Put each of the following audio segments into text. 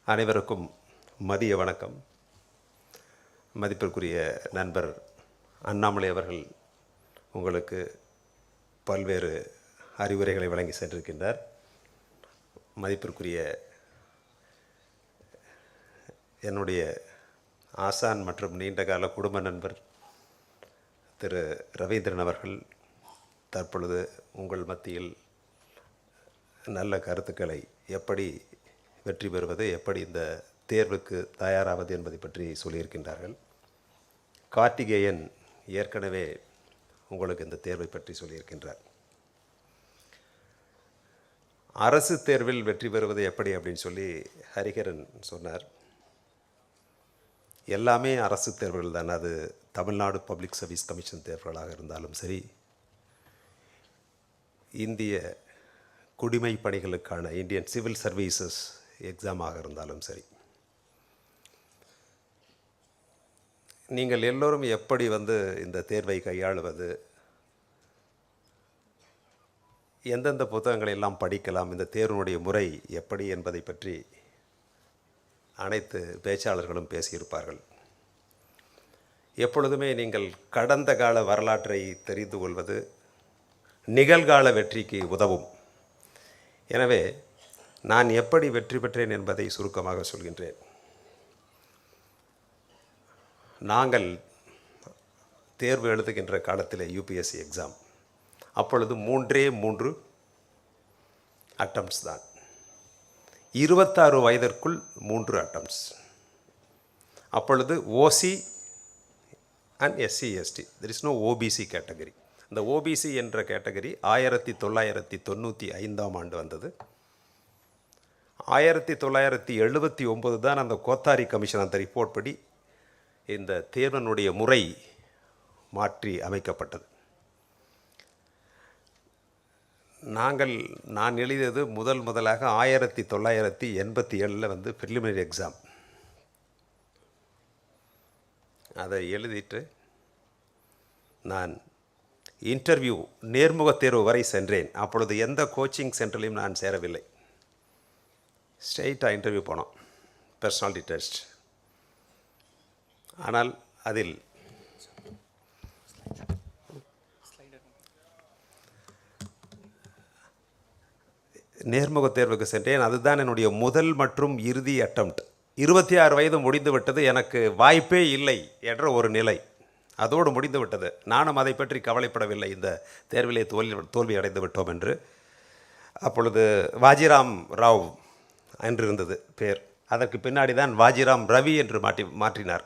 அனைவருக்கும் மதிய வணக்கம். மதிப்பிற்குரிய நண்பர் அண்ணாமலை அவர்கள் உங்களுக்கு பல்வேறு அறிவுரைகளை வழங்கி சென்றிருக்கின்றார். மதிப்பிற்குரிய என்னுடைய ஆசான் மற்றும் நீண்டகால குடும்ப நண்பர் திரு ரவீந்திரன் அவர்கள் தற்பொழுது உங்கள் மத்தியில் நல்ல கருத்துக்களை எப்படி வெற்றி பெறுவது, எப்படி இந்த தேர்வுக்கு தயாராவது என்பதை பற்றி சொல்லியிருக்கின்றார்கள். கார்த்திகேயன் ஏற்கனவே உங்களுக்கு இந்த தேர்வை பற்றி சொல்லியிருக்கின்றார். அரசு தேர்வில் வெற்றி பெறுவது எப்படி அப்படின்னு சொல்லி ஹரிஹரன் சொன்னார். எல்லாமே அரசு தேர்வுகள் தான். அது தமிழ்நாடு பப்ளிக் சர்வீஸ் கமிஷன் தேர்வுகளாக இருந்தாலும் சரி, இந்திய குடிமை பணிகளுக்கான இந்தியன் சிவில் சர்வீசஸ் எக்ஸாமாக இருந்தாலும் சரி, நீங்கள் எல்லோரும் எப்படி இந்த தேர்வை கையாளுவது, எந்தெந்த புத்தகங்களை எல்லாம் படிக்கலாம், இந்த தேர்வினுடைய முறை எப்படி என்பதை பற்றி அனைத்து பேச்சாளர்களும் பேசியிருப்பார்கள். எப்பொழுதுமே நீங்கள் கடந்த கால வரலாற்றை தெரிந்து கொள்வது நிகழ்கால வெற்றிக்கு உதவும். எனவே நான் எப்படி வெற்றி பெற்றேன் என்பதை சுருக்கமாக சொல்கின்றேன். நாங்கள் தேர்வு எழுதுகின்ற காலத்தில் யூபிஎஸ்சி எக்ஸாம் அப்பொழுது 3 அட்டம்ப்ட்ஸ் தான். 26 வயதிற்குள் 3 அட்டம்ப்ட்ஸ். அப்பொழுது OC and SC ST, there is no OBC category. இந்த ஓபிசி என்ற கேட்டகரி 1995ஆம் ஆண்டு வந்தது. 1979 தான் அந்த கோத்தாரி கமிஷன் அந்த ரிப்போர்ட் படி இந்த தேர்வினுடைய முறை மாற்றி அமைக்கப்பட்டது. நான் எழுதியது முதலாக 1987 ப்ரிலிமினரி எக்ஸாம். அதை எழுதிட்டு நான் இன்டர்வியூ நேர்முக தேர்வு வரை சென்றேன். அப்பொழுது எந்த கோச்சிங் சென்டர்லையும் நான் சேரவில்லை. ஸ்ட்ரெயிட்டாக இன்டர்வியூ போனோம், பர்சனாலிட்டி டெஸ்ட். ஆனால் அதில் நேர்முக தேர்வுக்கு சென்றேன். அதுதான் என்னுடைய முதல் மற்றும் இறுதி அட்டம்ப்ட். 26 வயது முடிந்துவிட்டது, எனக்கு வாய்ப்பே இல்லை என்ற ஒரு நிலை அதோடு முடிந்து விட்டது. நானும் அதை பற்றி கவலைப்படவில்லை, இந்த தேர்விலே தோல்வி அடைந்து விட்டோம் என்று. அப்பொழுது வாஜிராம் ராவ் என்று இருந்தது பேர். அதற்கு பின்னாடி தான் வாஜிராம் ரவி என்று மாற்றினார்.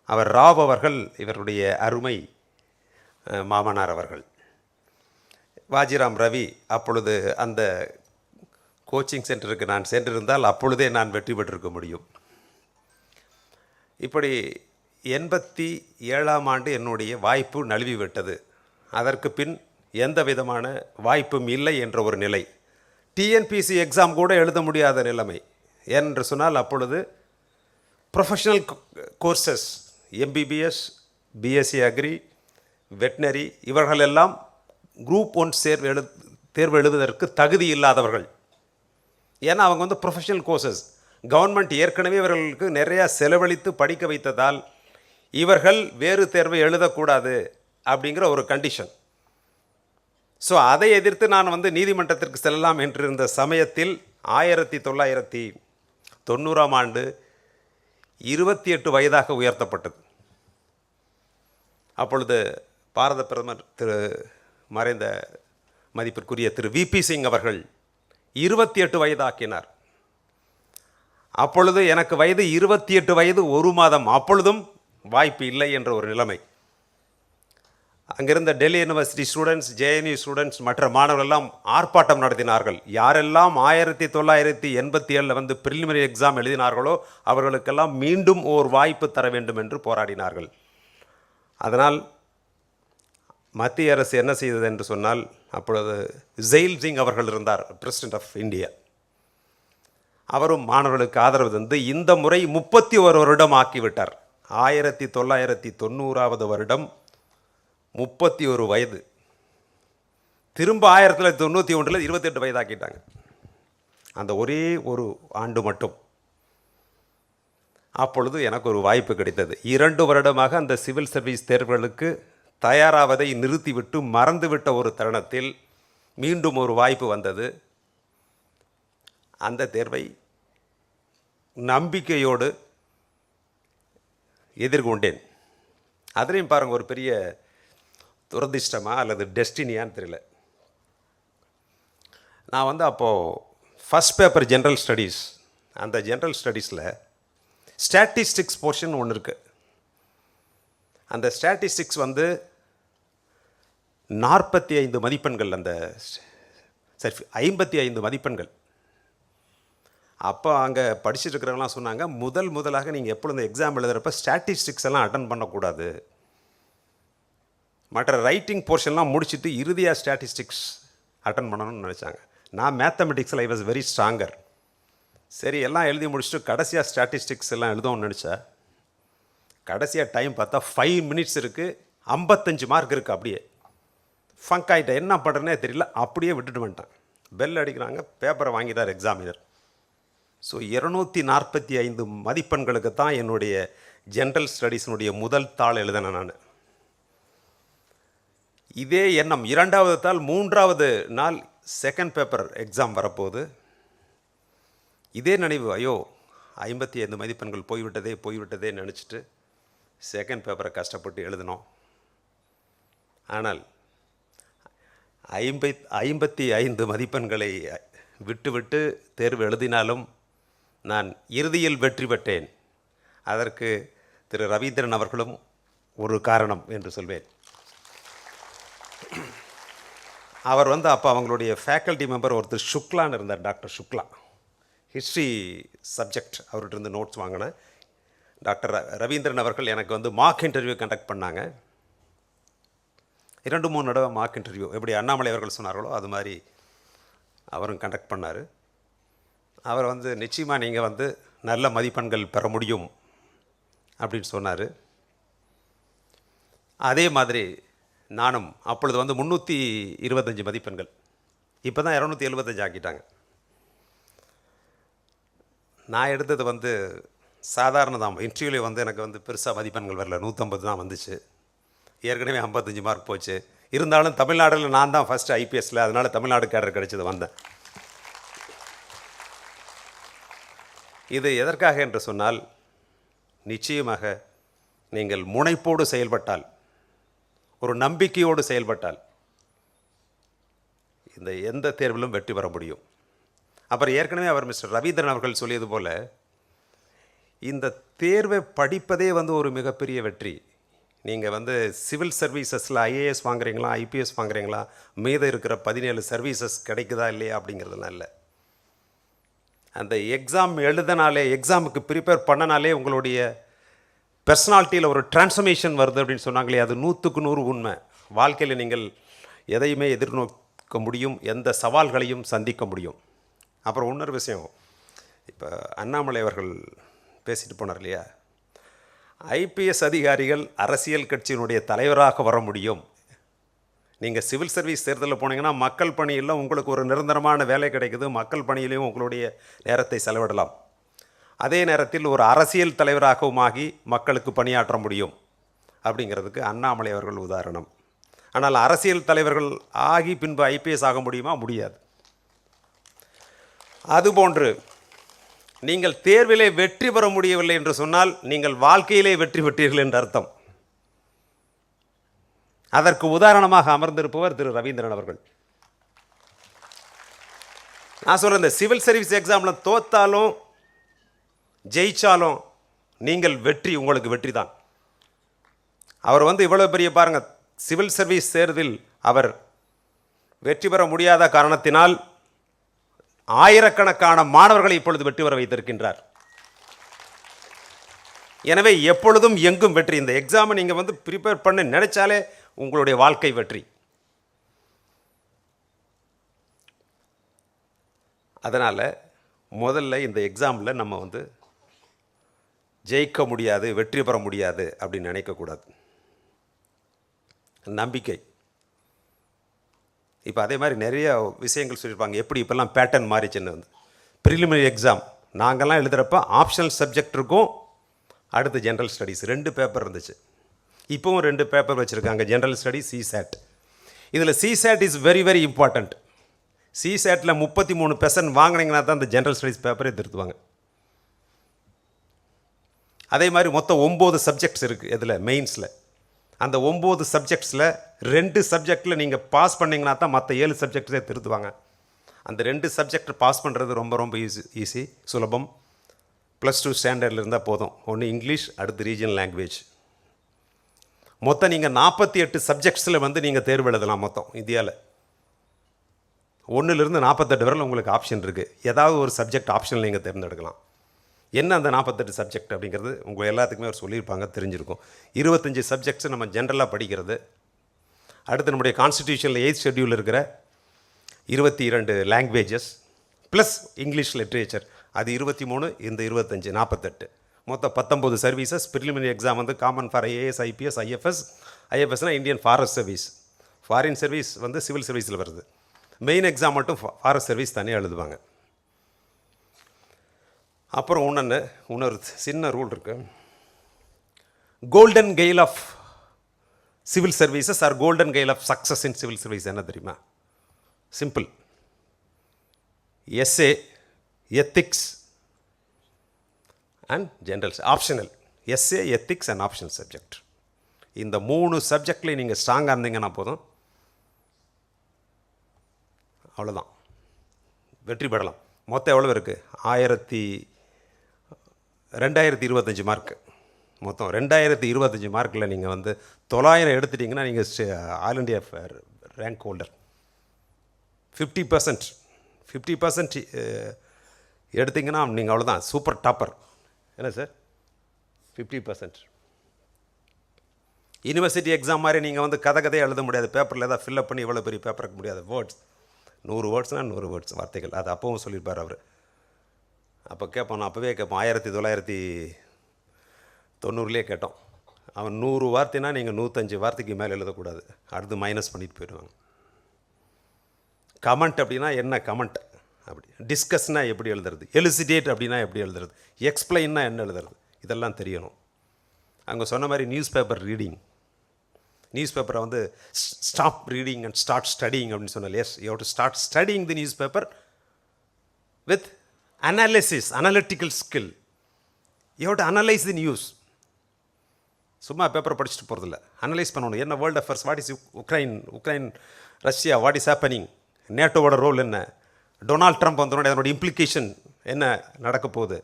அவர் ராவ் அவர்கள் இவருடைய அருமை மாமனார் அவர்கள். வாஜிராம் ரவி. அப்பொழுது அந்த கோச்சிங் சென்டருக்கு நான் சென்றிருந்தால் அப்பொழுதே நான் வெற்றி பெற்றிருக்க முடியும். இப்படி 87ஆம் ஆண்டு என்னுடைய வாய்ப்பு நழுவிவிட்டது. அதற்கு பின் எந்த விதமான வாய்ப்பும் இல்லை என்ற ஒரு நிலை. டிஎன்பிசி எக்ஸாம் கூட எழுத முடியாத நிலைமை. என்று சொன்னால் அப்பொழுது professional courses, MBBS, BSc agri, veterinary, இவர்களெல்லாம் குரூப் 1 தேர்வு எழுதுவதற்கு தகுதி இல்லாதவர்கள். ஏன்னா அவங்க ப்ரொஃபஷனல் கோர்சஸ். கவர்மெண்ட் ஏற்கனவே இவர்களுக்கு நிறையா செலவழித்து படிக்க வைத்ததால் இவர்கள் வேறு தேர்வை எழுதக்கூடாது அப்படிங்கிற ஒரு கண்டிஷன். ஸோ அதை எதிர்த்து நான் நீதிமன்றத்திற்கு செல்லலாம் என்றிருந்த சமயத்தில் 1990ஆம் ஆண்டு 28 வயதாக உயர்த்தப்பட்டது. அப்பொழுது பாரத பிரதமர் மறைந்த மதிப்பிற்குரிய திரு விபி சிங் அவர்கள் 28 வயதாக்கினார். அப்பொழுது எனக்கு வயது 28 வயது 1 மாதம். அப்பொழுதும் வாய்ப்பு இல்லை என்ற ஒரு நிலைமை. அங்கிருந்த Delhi university students, JNU students, மற்ற மாணவர்கள் எல்லாம் ஆர்ப்பாட்டம் நடத்தினார்கள். யாரெல்லாம் 1987 ப்ரிலிமினரி எக்ஸாம் எழுதினார்களோ அவர்களுக்கெல்லாம் மீண்டும் ஓர் வாய்ப்பு தர வேண்டும் என்று போராடினார்கள். அதனால் மத்திய அரசு என்ன செய்தது என்று சொன்னால், அப்பொழுது ஜெயில் சிங் அவர்கள் இருந்தார், பிரசிடென்ட் ஆஃப் இந்தியா. அவரும் மாணவர்களுக்கு ஆதரவு தந்து இந்த முறை 31 வருடம் ஆக்கிவிட்டார். 1990ஆவது வருடம் 31 வயது. திரும்ப 1991 28 வயதாக்கிட்டாங்க. அந்த ஒரே ஒரு ஆண்டு மட்டும் அப்பொழுது எனக்கு ஒரு வாய்ப்பு கிடைத்தது. 2 வருடமாக அந்த சிவில் சர்வீஸ் தேர்வுகளுக்கு தயாராவதை நிறுத்திவிட்டு மறந்துவிட்ட ஒரு தருணத்தில் மீண்டும் ஒரு வாய்ப்பு வந்தது. அந்த தேர்வை நம்பிக்கையோடு எதிர்கொண்டேன். அதுலேயும் பாருங்கள், ஒரு பெரிய துரதிர்ஷ்டமா அல்லது டெஸ்டினியான்னு தெரியல. நான் வந்து அப்போது ஃபஸ்ட் பேப்பர் ஜென்ரல் ஸ்டடீஸ், அந்த ஜென்ரல் ஸ்டடீஸில் ஸ்டாட்டிஸ்டிக்ஸ் போர்ஷன் ஒன்று இருக்குது. அந்த ஸ்டாட்டிஸ்டிக்ஸ் வந்து 45 மதிப்பெண்கள், அந்த சரி 55 மதிப்பெண்கள். அப்போ அங்கே படிச்சுட்டு இருக்கிறவங்களாம் சொன்னாங்க, முதலாக நீங்கள் எப்பொழுது எக்ஸாம் எழுதுகிறப்ப ஸ்டாட்டிஸ்டிக்ஸ் எல்லாம் அட்டன் பண்ணக்கூடாது, மற்ற ரைட்டிங் போர்ஷன்லாம் முடிச்சுட்டு இறுதியாக ஸ்டாட்டிஸ்டிக்ஸ் அட்டன் பண்ணணும்னு நினச்சாங்க. நான் மேத்தமெட்டிக்ஸில் ஐ வாஸ் வெரி ஸ்ட்ராங்கர். சரி, எல்லாம் எழுதி முடிச்சுட்டு கடைசியாக ஸ்டாட்டிஸ்டிக்ஸ் எல்லாம் எழுதணும்னு நினச்சா, கடைசியாக டைம் பார்த்தா 5 மினிட்ஸ் இருக்குது, 55 மார்க் இருக்குது. அப்படியே ஃபங்க் ஆகிட்டேன், என்ன பண்ணுறேனே தெரியல, அப்படியே விட்டுட்டு வந்துட்டேன். பெல் அடிக்கிறாங்க, பேப்பரை வாங்கிட்டார் எக்ஸாமினர். ஸோ 245 மதிப்பெண்களுக்கு தான் என்னுடைய ஜென்ரல் ஸ்டடீஸினுடைய முதல் தாள் எழுதினேன் நான். இதே எண்ணம் 2வது தாள் 3வது நாள் செகண்ட் பேப்பர் எக்ஸாம் வரப்போகுது. இதே நினைவு, ஐயோ 55 மதிப்பெண்கள் போய்விட்டதே நினச்சிட்டு செகண்ட் பேப்பரை கஷ்டப்பட்டு எழுதினோம். ஆனால் 55 மதிப்பெண்களை விட்டு தேர்வு எழுதினாலும் நான் இறுதியில் வெற்றி பெற்றேன். அதற்கு திரு ரவீந்திரன் அவர்களும் ஒரு காரணம் என்று சொல்வேன். அவர் வந்து அப்போ அவங்களுடைய ஃபேக்கல்ட்டி மெம்பர் ஒருத்தர் சுக்லான்னு இருந்தார், டாக்டர் சுக்லா. ஹிஸ்ட்ரி சப்ஜெக்ட் அவர்கிட்ட இருந்து நோட்ஸ் வாங்கினேன். டாக்டர் ரவீந்திரன் அவர்கள் எனக்கு வந்து மார்க் இன்டர்வியூ கண்டக்ட் பண்ணாங்க. 2-3 தடவை மார்க் இன்டர்வியூ, எப்படி அண்ணாமலை அவர்கள் சொன்னார்களோ அது மாதிரி அவரும் கண்டக்ட் பண்ணார். அவர் வந்து நிச்சயமாக நீங்கள் வந்து நல்ல மதிப்பெண்கள் பெற முடியும் அப்படின்னு சொன்னார். அதே மாதிரி நானும் அப்பொழுது வந்து 325 மதிப்பெண்கள், இப்போ தான் 275 ஆக்கிட்டாங்க. நான் எடுத்தது வந்து சாதாரண தான். இன்டர்வியூவில் வந்து எனக்கு வந்து பெருசாக மதிப்பெண்கள் வரல, 150 தான் வந்துச்சு. ஏற்கனவே 55 மார்க் போச்சு. இருந்தாலும் தமிழ்நாட்டில் நான் தான் ஃபஸ்ட்டு ஐபிஎஸ்சில், அதனால் தமிழ்நாடு கேடர் கிடைச்சது வந்தேன். இது எதற்காக என்று சொன்னால், நிச்சயமாக நீங்கள் முனைப்போடு செயல்பட்டால், ஒரு நம்பிக்கையோடு செயல்பட்டால் இந்த எந்த தேர்விலும் வெற்றி பெற முடியும். அப்புறம் ஏற்கனவே அவர் மிஸ்டர் ரவீந்திரன் அவர்கள் சொல்லியது போல், இந்த தேர்வை படிப்பதே வந்து ஒரு மிகப்பெரிய வெற்றி. நீங்கள் வந்து சிவில் சர்வீசஸில் ஐஏஎஸ் வாங்குறீங்களா, ஐபிஎஸ் வாங்குறீங்களா, மீதம் இருக்கிற 17 சர்வீசஸ் கிடைக்குதா இல்லையா அப்படிங்கிறதுலாம் இல்லை. அந்த எக்ஸாம் எழுதினாலே, எக்ஸாமுக்கு ப்ரிப்பேர் பண்ணனாலே உங்களுடைய பர்சனாலிட்டியில் ஒரு டிரான்ஸ்ஃபர்மேஷன் வருது அப்படின்னு சொன்னாங்களே, அது 100க்கு 100 உண்மை. வாழ்க்கையில் நீங்கள் எதையுமே எதிர்நோக்க முடியும், எந்த சவால்களையும் சந்திக்க முடியும். அப்புறம் இன்னொரு விஷயம், இப்போ அண்ணாமலை அவர்கள் பேசிட்டு போனார் இல்லையா, ஐபிஎஸ் அதிகாரிகள் அரசியல் கட்சியினுடைய தலைவராக வர முடியும். நீங்கள் சிவில் சர்வீஸ் தேர்தலில் போனீங்கன்னா மக்கள் பணியில் உங்களுக்கு ஒரு நிரந்தரமான வேலை கிடைக்குது, மக்கள் பணியிலையும் உங்களுடைய நேரத்தை செலவிடலாம். அதே நேரத்தில் ஒரு அரசியல் தலைவராகவும் ஆகி மக்களுக்கு பணியாற்ற முடியும் அப்படிங்கிறதுக்கு அண்ணாமலை அவர்கள் உதாரணம். ஆனால் அரசியல் தலைவர்கள் ஆகி பின்பு ஐபிஎஸ் ஆக முடியுமா? முடியாது. அதுபோன்று நீங்கள் தேர்விலே வெற்றி பெற முடியவில்லை என்று சொன்னால் நீங்கள் வாழ்க்கையிலே வெற்றி பெற்றீர்கள் என்று அர்த்தம். அதற்கு உதாரணமாக அமர்ந்திருப்பவர் திரு ரவீந்திரன் அவர்கள். நான் சொல்கிறேன், இந்த சிவில் சர்வீஸ் எக்ஸாமில் தோத்தாலும் ஜெயிச்சாலும் நீங்கள் வெற்றி, உங்களுக்கு வெற்றி தான். அவர் வந்து இவ்வளோ பெரிய பாருங்கள், சிவில் சர்வீஸ் தேர்வில் அவர் வெற்றி பெற முடியாத காரணத்தினால் ஆயிரக்கணக்கான மாணவர்களை இப்பொழுது வெற்றி பெற வைத்திருக்கின்றார். எனவே எப்பொழுதும் எங்கும் வெற்றி. இந்த எக்ஸாமை நீங்கள் வந்து ப்ரிப்பேர் பண்ண நினைச்சாலே உங்களுடைய வாழ்க்கை வெற்றி. அதனால் முதல்ல இந்த எக்ஸாமில் நம்ம வந்து ஜெயிக்க முடியாது, வெற்றி பெற முடியாது அப்படின்னு நினைக்கக்கூடாது. நம்பிக்கை. இப்போ அதே மாதிரி நிறைய விஷயங்கள் சொல்லியிருப்பாங்க, எப்படி இப்போல்லாம் பேட்டர்ன் மாறிச்சுன்னு. வந்து ப்ரிலிமினரி எக்ஸாம் நாங்கள்லாம் எழுதுகிறப்ப ஆப்ஷனல் சப்ஜெக்ட் இருக்கும், அடுத்து ஜென்ரல் ஸ்டடீஸ் 2 பேப்பர் இருந்துச்சு. இப்போவும் 2 பேப்பர் வச்சுருக்காங்க, ஜென்ரல் ஸ்டடீஸ், சிசேட். இதில் CSAT is very very important. சிசேட்டில் 33% வாங்கினீங்கன்னா தான் இந்த ஜென்ரல் ஸ்டடீஸ் பேப்பரே திருத்துவாங்க. அதே மாதிரி மொத்தம் 9 சப்ஜெக்ட்ஸ் இருக்குது இதில் மெயின்ஸில். அந்த 9 சப்ஜெக்ட்ஸில் 2 சப்ஜெக்டில் நீங்கள் பாஸ் பண்ணிங்கன்னா தான் மற்ற 7 சப்ஜெக்ட்ஸே திருத்துவாங்க. அந்த 2 சப்ஜெக்ட் பாஸ் பண்ணுறது ரொம்ப ரொம்ப ஈஸி, சுலபம். +2 ஸ்டாண்டர்டில் இருந்தால் போதும். ஒன்று இங்கிலீஷ், அடுத்து ரீஜனல் லாங்குவேஜ். மொத்தம் நீங்கள் 48 சப்ஜெக்ட்ஸில் வந்து நீங்கள் தேர்வு எழுதலாம். மொத்தம் இந்தியாவில் 1லிருந்து 48 வரையில் உங்களுக்கு ஆப்ஷன் இருக்குது. ஏதாவது ஒரு சப்ஜெக்ட் ஆப்ஷனில் நீங்கள் தேர்ந்தெடுக்கலாம். என்ன அந்த 48 சப்ஜெக்ட் அப்படிங்கிறது உங்கள் எல்லாத்துக்குமே அவர் சொல்லியிருப்பாங்க, தெரிஞ்சிருக்கும். 25 சப்ஜெக்ட்ஸ் நம்ம ஜென்ரலாக படிக்கிறது. அடுத்து நம்முடைய கான்ஸ்டிடியூஷனில் 8th ஷெட்யூல் இருக்கிற 22 லாங்குவேஜஸ் ப்ளஸ் இங்கிலீஷ் லிட்ரேச்சர், அது 23, இந்த 25, 48. மொத்தம் 19 சர்வீசஸ். ப்ரிலிமினரி எக்ஸாம் வந்து common for IAS, IPS, IFS. ஐஎஃப்எஸ்னால் Indian forest service. Foreign service வந்து சிவில் சர்வீஸில் வருது. மெயின் எக்ஸாம் மட்டும் ஃபாரஸ்ட் சர்வீஸ் தனியாக எழுதுவாங்க. அப்புறம் இன்னொரு சின்ன ரூல் இருக்குது. Golden key of civil services or golden key of success in civil service என்ன தெரியுமா? Simple. Essay, ethics and generals, optional. Essay, ethics and optional subject. இந்த 3 சப்ஜெக்ட்லேயும் நீங்கள் ஸ்ட்ராங்காக இருந்தீங்கன்னா போதும், அவ்வளோதான், வெற்றி பெறலாம். மொத்தம் எவ்வளோ இருக்குது? 2025 மார்க்கு. மொத்தம் 2025 மார்க்கில் நீங்கள் வந்து 900 எடுத்துட்டிங்கன்னா நீங்கள் ஆல் இண்டியா ரேங்க் ஹோல்டர். 50% எடுத்திங்கன்னா நீங்கள் அவ்வளோதான், சூப்பர் டாப்பர். என்ன சார்? 50%. யூனிவர்சிட்டி எக்ஸாம் மாதிரி நீங்கள் வந்து கதையாக எழுத முடியாது. பேப்பரில் ஏதாவது ஃபில்லப் பண்ணி இவ்வளோ பெரிய பேப்பர் இருக்க முடியாது. வேர்ட்ஸ் 100 வேர்ட்ஸ்னால் 100 வேர்ட்ஸ், வார்த்தைகள். அது அப்பவும் சொல்லியிருப்பார் அவர். அப்போ கேட்போம், நான் அப்போவே கேட்போம், 1990லேயே கேட்டோம். அவன் 100 வார்த்தைனா நீங்கள் 105 வார்த்தைக்கு மேலே எழுதக்கூடாது, அடுத்து மைனஸ் பண்ணிட்டு போயிடுவாங்க. கமெண்ட் அப்படின்னா என்ன கமெண்ட், அப்படி டிஸ்கஸ்னா எப்படி எழுதுறது, எலிசிடேட் அப்படின்னா எப்படி எழுதுறது, எக்ஸ்பிளைன்னா என்ன எழுதுறது, இதெல்லாம் தெரியணும். அவங்க சொன்ன மாதிரி நியூஸ் பேப்பர் ரீடிங், நியூஸ் பேப்பரை வந்து stop reading and start studying அப்படின்னு சொன்னால், yes, you have to start studying the newspaper with analysis, analytical skill. You have to analyse the news. சும்மா பேப்பரை படிச்சுட்டு போகிறதில்ல, அனலைஸ் பண்ணணும். என்ன world affairs, what is Ukraine Russia, what is happening, நேட்டோவோட role என்ன, டொனால்ட் ட்ரம்ப் வந்தோடனே அதனோட இம்ப்ளிகேஷன் என்ன நடக்க போகுது,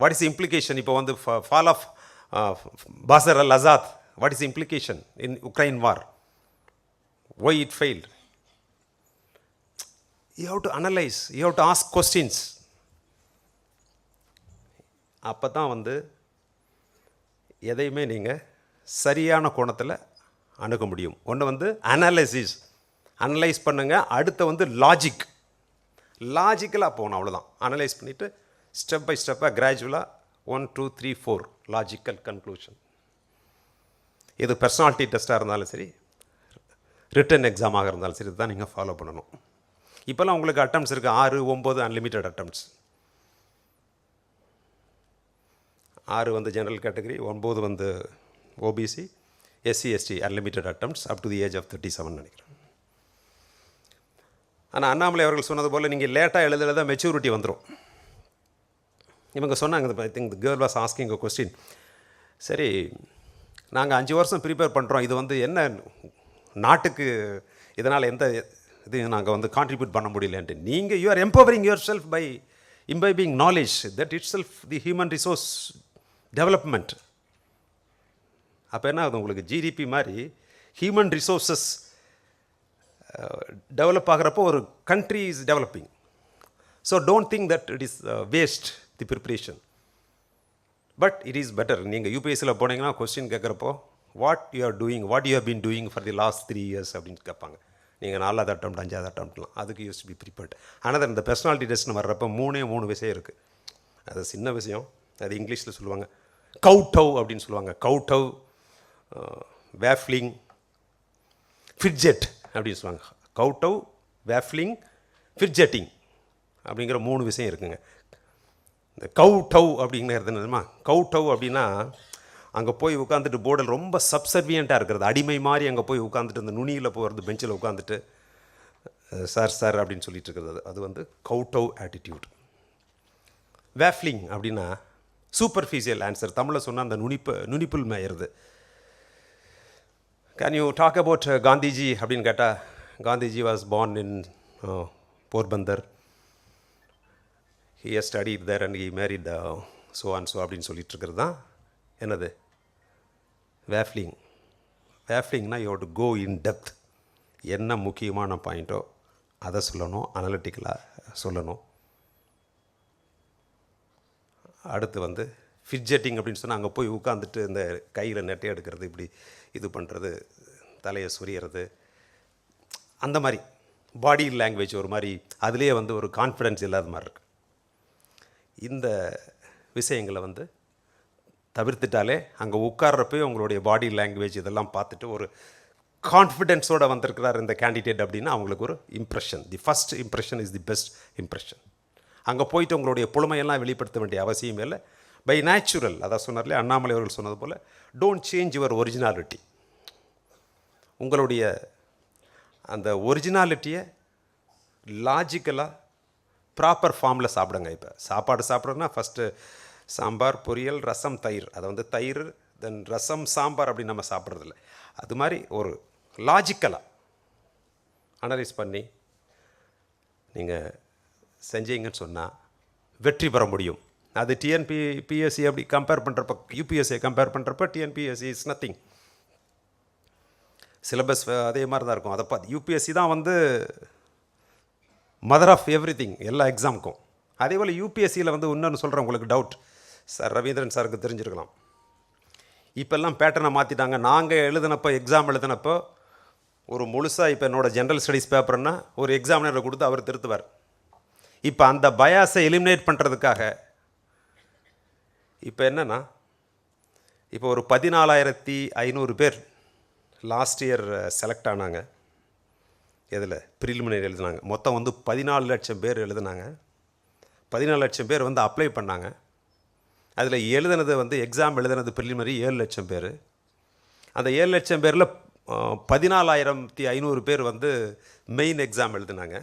வாட் இஸ் இம்ப்ளிகேஷன், இப்போ வந்து fall of Bashar al Assad, what is implication in Ukraine war, why it failed. You have to analyse, you have to ask questions. அப்போ தான் வந்து எதையுமே நீங்கள் சரியான கோணத்தில் அணுக முடியும். ஒன்று வந்து அனாலிசிஸ், அனலைஸ் பண்ணுங்கள். அடுத்து வந்து லாஜிக்கலாக போகணும், அவ்வளோதான். அனலைஸ் பண்ணிவிட்டு ஸ்டெப் பை ஸ்டெப்பாக கிராஜுவலாக 1 2 3 4 லாஜிக்கல் கன்க்ளூஷன். இது பர்சனாலிட்டி டெஸ்ட்டாக இருந்தாலும் சரி, ரிட்டன் எக்ஸாமாக இருந்தாலும் சரி, இதுதான் நீங்கள் ஃபாலோ பண்ணணும். இப்போல்லாம் உங்களுக்கு அட்டம்ப்ட்ஸ் இருக்குது 6, 9 அன்லிமிட்டட் அட்டம்ப்ட்ஸ். 6 வந்து ஜென்ரல் கேட்டகரி, 9 வந்து OBC, SC ST unlimited attempts up to the age of 37 நினைக்கிறேன். ஆனால் அண்ணாமலை அவர்கள் சொன்னது போல் நீங்கள் லேட்டாக எழுத மெச்சூரிட்டி வந்துடும். இவங்க சொன்னாங்க, I think the girl was asking a question, சரி நாங்கள் 5 வருஷம் ப்ரிப்பேர் பண்ணுறோம், இது வந்து என்ன நாட்டுக்கு இதனால் எந்த இது நாங்கள் வந்து கான்ட்ரிபியூட் பண்ண முடியலன்ட்டு. நீங்கள் you are empowering your self by imbibing knowledge, that it self the human resource development. அப்போ என்ன ஆகுது, உங்களுக்கு ஜிடிபி மாதிரி ஹியூமன் ரிசோர்ஸஸ் டெவலப் ஆகிறப்போ ஒரு country is developing. So don't think that it is waste the preparation, but it is better. நீங்கள் யூபிஎஸ்சியில் போனீங்கன்னா கொஸ்டின் கேட்குறப்போ what you are doing, what you have been doing for the last 3 years அப்படின்னு கேட்பாங்க. நீங்கள் 4வது அட்டம்ப்ட் 5வது அட்டம்ப்ட்லாம், அதுக்கு யூஸ் பி ப்ரிப்பேர்ட். ஆனால் இந்த பர்சனாலிட்டி டெஸ்ட்னு வர்றப்போ 3 விஷயம் இருக்குது. அது சின்ன விஷயம், அது இங்கிலீஷில் சொல்லுவாங்க கவுட்டவ் அப்படின்னு சொல்லுவாங்க. கவுட்டவ், வேஃப்லிங், ஃபிட்ஜெட் அப்படின்னு சொல்லுவாங்க. கவுட்டவ், வேஃப்லிங், ஃபிட்ஜெட்டிங் அப்படிங்கிற 3 விஷயம் இருக்குங்க. இந்த கவு டவ் அப்படிங்கிறது என்னதுமா, கவு டவ் அப்படின்னா அங்கே போய் உட்காந்துட்டு போர்டில் ரொம்ப சப்சர்வியண்ட்டாக இருக்கிறது, அடிமை மாதிரி அங்கே போய் உட்காந்துட்டு இந்த நுனியில் போகிறது பெஞ்சில் உட்காந்துட்டு சார் சார் அப்படின்னு சொல்லிட்டு இருக்கிறது, அது வந்து கவு டவ் ஆட்டிடியூட். வேஃப்லிங் அப்படின்னா சூப்பர்ஃபிஷியல் ஆன்சர், தமிழில் சொன்னால் அந்த நுனிப்புல் மேயறது. Can you talk about Gandhiji அப்படின்னு கேட்டால், Gandhiji was born in Porbandar, he has studied there and he married so and so அப்படின்னு சொல்லிட்டு இருக்கிறது தான் என்னது வேஃப்லிங். வேஃப்லிங்னா you have to go in depth, என்ன முக்கியமான பாயிண்ட்டோ அதை சொல்லணும், அனலிட்டிக்கலாக சொல்லணும். அடுத்து வந்து ஃபிட்ஜெட்டிங் அப்படின்னு சொன்னால் அங்கே போய் உட்காந்துட்டு இந்த கையில் நெட்டை எடுக்கிறது, இப்படி இது பண்ணுறது, தலையை சொரியறது, அந்த மாதிரி பாடி லாங்குவேஜ் ஒரு மாதிரி அதுலேயே வந்து ஒரு கான்ஃபிடென்ஸ் இல்லாத மாதிரி இருக்குது. இந்த விஷயங்களை வந்து தவிர்த்துட்டாலே அங்கே உட்கார்றப்போ உங்களுடைய பாடி லாங்குவேஜ் இதெல்லாம் பார்த்துட்டு ஒரு கான்ஃபிடென்ஸோடு வந்திருக்கிறார் இந்த கேண்டிடேட் அப்படின்னா அவங்களுக்கு ஒரு impression. The first impression is the best impression. அங்கே போயிட்டு உங்களுடைய புலமையெல்லாம் வெளிப்படுத்த வேண்டிய அவசியம் இல்லை. பை நேச்சுரல், அதான் சொன்னார்லே அண்ணாமலை அவர்கள் சொன்னது போல், டோன்ட் சேஞ்ச் யுவர் ஒரிஜினாலிட்டி. உங்களுடைய அந்த ஒரிஜினாலிட்டியை லாஜிக்கலாக ப்ராப்பர் ஃபார்மில் சாப்பிடுங்க. இப்போ சாப்பாடு சாப்பிட்றோன்னா ஃபஸ்ட்டு சாம்பார், பொரியல், ரசம், தயிர், அதை வந்து தயிர் தென் ரசம், சாம்பார் அப்படி நம்ம சாப்பிட்றதில்ல. அது மாதிரி ஒரு லாஜிக்கலாக அனலைஸ் பண்ணி நீங்கள் செஞ்சீங்கன்னு சொன்னால் வெற்றி பெற முடியும். அது பிஎஸ்சி அப்படி கம்பேர் பண்ணுறப்ப, யூபிஎஸ்சியை கம்பேர் பண்ணுறப்ப டிஎன்பிஎஸ்சி இஸ் நத்திங். சிலபஸ் அதே மாதிரி தான் இருக்கும். அதை பார்த்து யூபிஎஸ்சி தான் வந்து மதர் ஆஃப் எவ்ரி திங் எல்லா எக்ஸாமுக்கும். அதே போல் யூபிஎஸ்சியில் வந்து இன்னொன்று சொல்கிறேன், உங்களுக்கு டவுட் சார், ரவீந்திரன் சாருக்கு தெரிஞ்சிருக்கலாம். இப்போல்லாம் பேட்டர்னை மாற்றிட்டாங்க. நாங்கள் எழுதினப்போ, எக்ஸாம் எழுதினப்போ ஒரு முழுசாக இப்போ என்னோடய ஜென்ரல் ஸ்டடீஸ் பேப்பர்னா ஒரு எக்ஸாமினரை கொடுத்து அவர் திருத்துவார். இப்போ அந்த பயாஸை எலிமினேட் பண்ணுறதுக்காக இப்போ என்னென்னா, இப்போ ஒரு 14,500 பேர் லாஸ்ட் இயர் செலக்ட் ஆனாங்க. எதில் ப்ரிலிமினரி எழுதுனாங்க. மொத்தம் வந்து 14 லட்சம் பேர் எழுதுனாங்க. 14 லட்சம் பேர் வந்து அப்ளை பண்ணாங்க. அதில் எழுதுனது வந்து எக்ஸாம் எழுதுனது ப்ரிலிமினரி 7 லட்சம் பேர். அந்த 7 லட்சம் பேரில் 14,500 பேர் வந்து மெயின் எக்ஸாம் எழுதுனாங்க.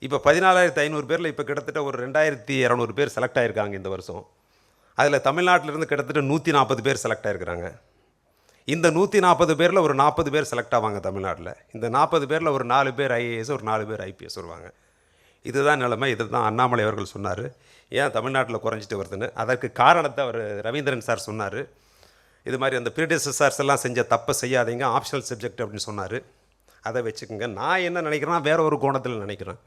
இப்போ 14,500 பேரில் இப்போ கிட்டத்தட்ட ஒரு 2,200 பேர் செலக்ட் ஆகிருக்காங்க இந்த வருஷம். அதில் தமிழ்நாட்டிலேருந்து கிட்டத்தட்ட 140 பேர் செலக்ட் ஆகிருக்கிறாங்க. இந்த 140 பேரில் ஒரு 40 பேர் செலக்ட் ஆவாங்க தமிழ்நாட்டில். இந்த 40 பேரில் ஒரு 4 பேர் ஐஏஎஸ், ஒரு 4 பேர் ஐபிஎஸ் வருவாங்க. இதுதான் நிலைமை. இது தான் அண்ணாமலை அவர்கள் சொன்னார், ஏன் தமிழ்நாட்டில் குறைஞ்சிட்டு வருதுன்னு. அதற்கு காரணத்தை அவர் ரவீந்திரன் சார் சொன்னார். இது மாதிரி அந்த ப்ரீடெசஸர்ஸ் எல்லாம் செஞ்ச தப்பை செய்யாதீங்க, ஆப்ஷனல் சப்ஜெக்ட் அப்படின்னு சொன்னார். அதை வச்சுக்கோங்க. நான் என்ன நினைக்கிறேன்னா, வேற ஒரு கோணத்தில் நினைக்கிறேன்.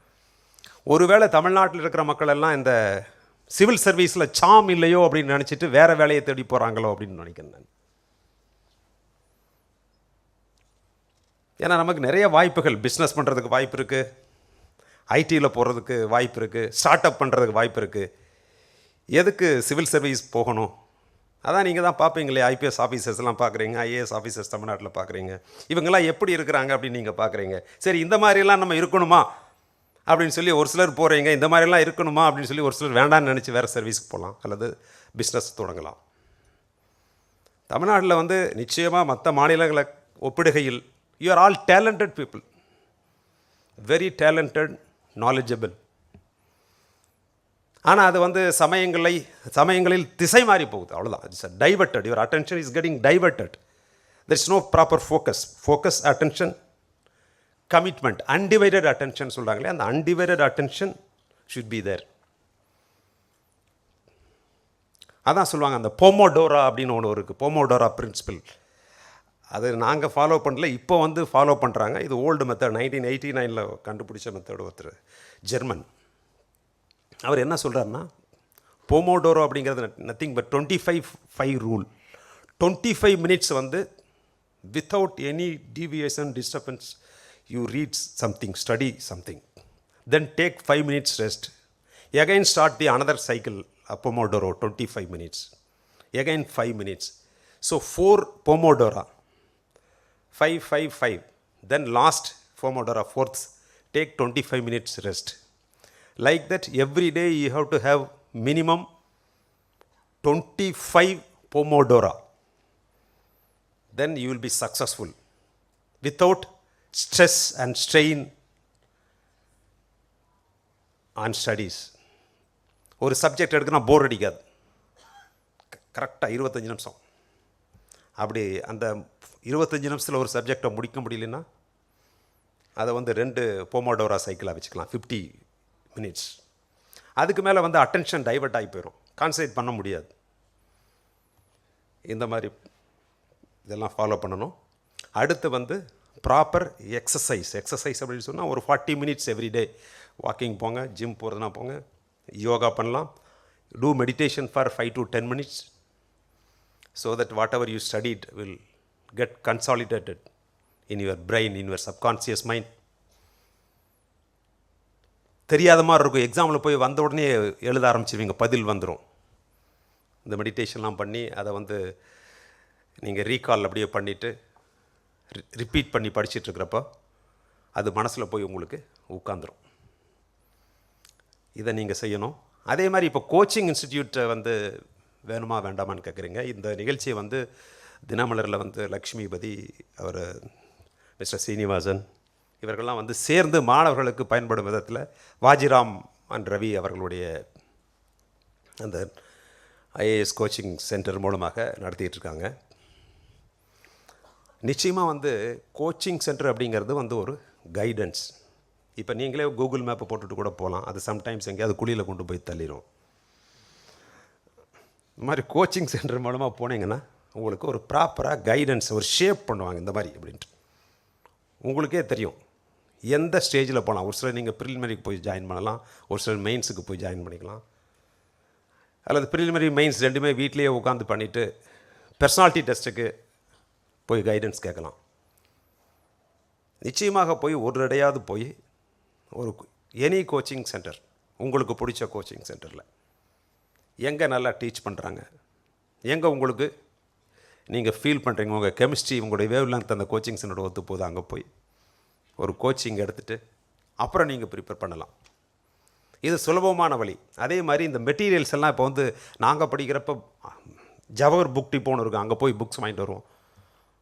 ஒருவேளை தமிழ்நாட்டில் இருக்கிற மக்கள் எல்லாம் இந்த சிவில் சர்வீஸில் சாம் இல்லையோ அப்படின்னு நினச்சிட்டு வேறு வேலையை தேடி போகிறாங்களோ அப்படின்னு நினைக்கிறேன் நான். ஏன்னா நமக்கு நிறைய வாய்ப்புகள், பிஸ்னஸ் பண்ணுறதுக்கு வாய்ப்பு இருக்குது, ஐடியில் போகிறதுக்கு வாய்ப்பு இருக்குது, ஸ்டார்ட் அப் பண்ணுறதுக்கு வாய்ப்பு இருக்குது. எதுக்கு சிவில் சர்வீஸ் போகணும்? அதான் நீங்கள் தான் பார்ப்பீங்களே, ஐபிஎஸ் ஆஃபீஸர்ஸ்லாம் பார்க்குறீங்க, ஐஏஎஸ் ஆஃபீஸர்ஸ் தமிழ்நாட்டில் பார்க்குறீங்க. இவங்கெல்லாம் எப்படி இருக்கிறாங்க அப்படின்னு நீங்கள் பார்க்குறீங்க. சரி, இந்த மாதிரிலாம் நம்ம இருக்கணுமா அப்படின்னு சொல்லி ஒரு சிலர் போகிறீங்க. இந்த மாதிரிலாம் இருக்கணுமா அப்படின்னு சொல்லி ஒரு சிலர் வேண்டான்னு நினச்சி வேறு சர்வீஸ்க்கு போகலாம் அல்லது பிஸ்னஸ் தொடங்கலாம். தமிழ்நாட்டில் வந்து நிச்சயமாக மற்ற மாநிலங்களை ஒப்பிடுகையில் you are all talented people, very talented, knowledgeable. ஆனால் அது வந்து சமயங்களில் திசை மாறி போகுது, அவ்வளோதான். It's diverted, your attention is getting diverted. There is no proper focus, attention, commitment, undivided attention சொல்கிறாங்களே, அந்த undivided attention should be there. அதான் சொல்லுவாங்க, அந்த போமோடோரா அப்படின்னு ஒன்று இருக்குது, போமோடோரா பிரின்சிபல். அது நாங்கள் ஃபாலோ பண்ணல, இப்போ வந்து ஃபாலோ பண்ணுறாங்க. இது ஓல்டு மெத்தட், 1989 கண்டுபிடிச்ச மெத்தட். ஒருத்தர் ஜெர்மன், அவர் என்ன சொல்கிறாருன்னா, போமோடோரோ அப்படிங்கிறது நத்திங் பட் 25-5 ரூல். 25 மினிட்ஸ் வந்து without any deviation, disturbance, you read something, study something, then take 5 minutes rest, again start the another cycle Pomodoro 25 minutes, again 5 minutes. So 4 போமோடோரா, 5-5-5, then last Pomodoro, fourth, take 25 minutes rest. Like that, every day you have to have minimum 25 Pomodoro. Then you will be successful without stress and strain on studies. ஒரு subject எடுக்கணும் போர் அடிக்காது. கரெக்டாக 25 நிமிஷம். அப்படி அந்த 25 நிமிஷத்தில் ஒரு சப்ஜெக்டை முடிக்க முடியலன்னா அதை வந்து 2 போமோடோரா சைக்கிளாக வச்சுக்கலாம், 50 minutes. அதுக்கு மேலே வந்து அட்டென்ஷன் டைவர்ட் ஆகி போயிடும், கான்சன்ட்ரேட் பண்ண முடியாது. இந்த மாதிரி இதெல்லாம் ஃபாலோ பண்ணணும். அடுத்து வந்து ப்ராப்பர் எக்ஸசைஸ் அப்படின்னு சொன்னால் ஒரு 40 minutes எவ்ரிடே வாக்கிங் போங்க, ஜிம் போகிறதுனா போங்க, யோகா பண்ணலாம். Two meditation for 5 to 10 minutes so that whatever you studied will get consolidated in your brain, in your subconscious mind. தெரியாத மாதிரி இருக்கும், எக்ஸாமில் போய் வந்த உடனே எழுத ஆரம்பிச்சிருவீங்க, பதில் வந்துடும். இந்த மெடிடேஷன்லாம் பண்ணி அதை வந்து நீங்கள் ரீகால் அப்படியே பண்ணிவிட்டு ரிப்பீட் பண்ணி படிச்சுட்ருக்கிறப்போ அது மனசில் போய் உங்களுக்கு உட்காந்துரும். இதை நீங்கள் செய்யணும். அதே மாதிரி இப்போ கோச்சிங் இன்ஸ்டிடியூட்டை வந்து வேணுமா வேண்டாமான்னு கேட்குறீங்க. இந்த நிகழ்ச்சியை வந்து தினமலரில் வந்து லக்ஷ்மிபதி, அவர் மிஸ்டர் சீனிவாசன் இவர்கள்லாம் வந்து சேர்ந்து மாணவர்களுக்கு பயன்படும் விதத்தில் வாஜிராம் அண்ட் ரவி அவர்களுடைய அந்த ஐஏஎஸ் கோச்சிங் சென்டர் மூலமாக நடத்திட்டுருக்காங்க. நிச்சயமாக வந்து கோச்சிங் சென்டர் அப்படிங்கிறது வந்து ஒரு கைடன்ஸ். இப்போ நீங்களே கூகுள் மேப்பை போட்டுட்டு கூட போகலாம், அது சம்டைம்ஸ் எங்கேயாவது குழியில் கொண்டு போய் தள்ளிடும். இந்த மாதிரி கோச்சிங் சென்டர் மூலமாக போனீங்கன்னா உங்களுக்கு ஒரு ப்ராப்பராக கைடன்ஸ், ஒரு ஷேப் பண்ணுவாங்க இந்த மாதிரி அப்படின்ட்டு. உங்களுக்கே தெரியும் எந்த ஸ்டேஜில் போகலாம். ஒரு சிலர் நீங்கள் ப்ரிலிமினரிக்கு போய் ஜாயின் பண்ணலாம், ஒரு சிலர் மெயின்ஸுக்கு போய் ஜாயின் பண்ணிக்கலாம், அல்லது ப்ரிலிமினரி மெயின்ஸ் ரெண்டுமே வீட்லேயே உட்காந்து பண்ணிவிட்டு பர்சனாலிட்டி டெஸ்ட்டுக்கு போய் கைடன்ஸ் கேட்கலாம். நிச்சயமாக போய் ஒரு இடையாவது போய் ஒரு எனி கோச்சிங் சென்டர், உங்களுக்கு பிடிச்ச கோச்சிங் சென்டரில் எங்கே நல்லா டீச் பண்ணுறாங்க, எங்கே உங்களுக்கு நீங்கள் ஃபீல் பண்ணுறீங்க, உங்கள் கெமிஸ்ட்ரி உங்களுடைய வேவ் லென்த் அந்த கோச்சிங் சென்டர் ஒத்து போகுது, அங்கே போய் ஒரு கோச்சிங் எடுத்துகிட்டு அப்புறம் நீங்கள் ப்ரிப்பேர் பண்ணலாம். இது சுலபமான வழி. அதே மாதிரி இந்த மெட்டீரியல்ஸ் எல்லாம் இப்போ வந்து நாங்கள் படிக்கிறப்ப ஜவஹர் புக் டிப்போன்னு இருக்கும், அங்கே போய் புக்ஸ் வாங்கிட்டு வருவோம்.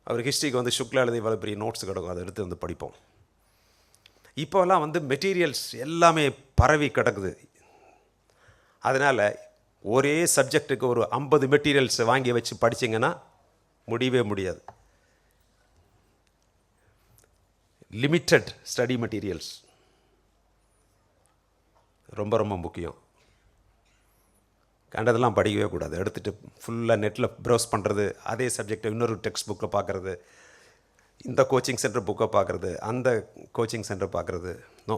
அவர் ஹிஸ்ட்ரிக்கு வந்து சுக்லா எழுதி இவ்வளோ பெரிய நோட்ஸ் கிடக்கும், அதை எடுத்து வந்து படிப்போம். இப்போல்லாம் வந்து மெட்டீரியல்ஸ் எல்லாமே பரவி கிடக்குது. அதனால் ஒரே சப்ஜெக்ட்டுக்கு ஒரு 50 மெட்டீரியல்ஸ் வாங்கி வச்சு படிச்சிங்கன்னா முடியவே முடியாது. லிமிட்டட் ஸ்டடி மெட்டீரியல்ஸ் ரொம்ப ரொம்ப முக்கியம். கண்டதெல்லாம் படிக்கவே கூடாது. எடுத்துகிட்டு ஃபுல்லாக நெட்டில் ப்ரௌஸ் பண்ணுறது, அதே சப்ஜெக்டை இன்னொரு டெக்ஸ்ட் புக்கை பார்க்குறது, இந்த கோச்சிங் சென்டர் புக்கை பார்க்குறது, அந்த கோச்சிங் சென்டர் பார்க்குறது, நோ.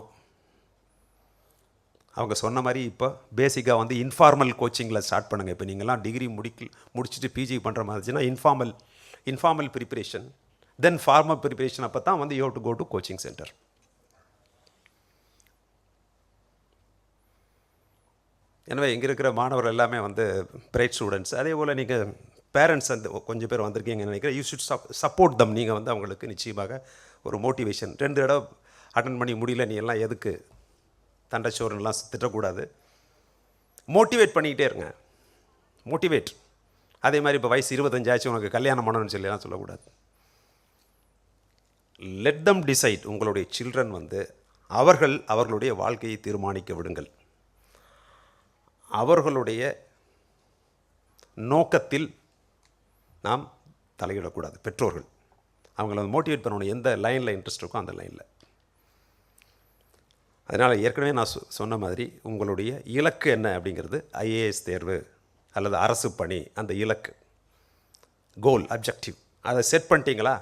அவங்க சொன்ன மாதிரி இப்போ பேசிக்காக வந்து இன்ஃபார்மல் கோச்சிங்கில் ஸ்டார்ட் பண்ணுங்கள். இப்போ நீங்கள்லாம் டிகிரி முடிச்சுட்டு பிஜி பண்ணுற மாதிரி இருந்துச்சுன்னா informal preparation, then formal preparation. அப்போ தான் வந்து you have to go to coaching centre. எனவே இங்கே இருக்கிற மாணவர்கள் எல்லாமே வந்து பிரைட் ஸ்டூடெண்ட்ஸ். அதே போல் நீங்கள் பேரண்ட்ஸ் வந்து கொஞ்சம் பேர் வந்திருக்கீங்கன்னு நினைக்கிறேன். யூ ஷுட் சப்போர்ட் தம். நீங்கள் வந்து அவங்களுக்கு நிச்சயமாக ஒரு மோட்டிவேஷன். 2 தடவை அட்டன் பண்ணி முடியல, நீ எல்லாம் எதுக்கு தண்டச்சோறுலாம் திட்டக்கூடாது. மோட்டிவேட் பண்ணிக்கிட்டே இருங்க, மோட்டிவேட். அதே மாதிரி இப்போ வயசு 25 ஆச்சு உனக்கு கல்யாணம் பண்ணணும்னு சொல்லிலாம் சொல்லக்கூடாது. Let them decide. உங்களுடைய சில்ட்ரன் வந்து அவர்களுடைய வாழ்க்கையை தீர்மானிக்க விடுங்கள். அவர்களுடைய நோக்கத்தில் நாம் தலையிடக்கூடாது. பெற்றோர்கள் அவங்கள மோட்டிவேட் பண்ணணும், எந்த லைனில் இன்ட்ரெஸ்ட் இருக்கோ அந்த லைனில். அதனால் ஏற்கனவே நான் சொன்ன மாதிரி உங்களுடைய இலக்கு என்ன அப்படிங்கிறது, ஐஏஎஸ் தேர்வு அல்லது அரசு பணி, அந்த இலக்கு, கோல், அப்ஜெக்டிவ், அதை செட் பண்ணிட்டீங்களா?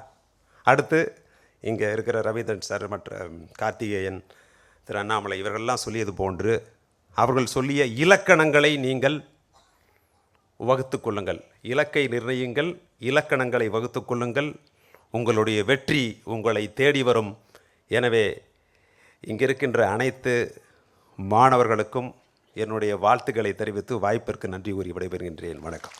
அடுத்து இங்கே இருக்கிற ரவீந்திரன் சார், மற்ற கார்த்திகேயன், திரு அண்ணாமலை இவர்கள்லாம் சொல்லியது போன்று அவர்கள் சொல்லிய இலக்கணங்களை நீங்கள் வகுத்து கொள்ளுங்கள். இலக்கை நிர்ணயிங்கள், இலக்கணங்களை வகுத்து கொள்ளுங்கள். உங்களுடைய வெற்றி உங்களை தேடி வரும். எனவே இங்கே இருக்கின்ற அனைத்து மாணவர்களுக்கும் என்னுடைய வாழ்த்துக்களை தெரிவித்து வாய்ப்பிற்கு நன்றி கூறி விடைபெறுகின்றேன். வணக்கம்.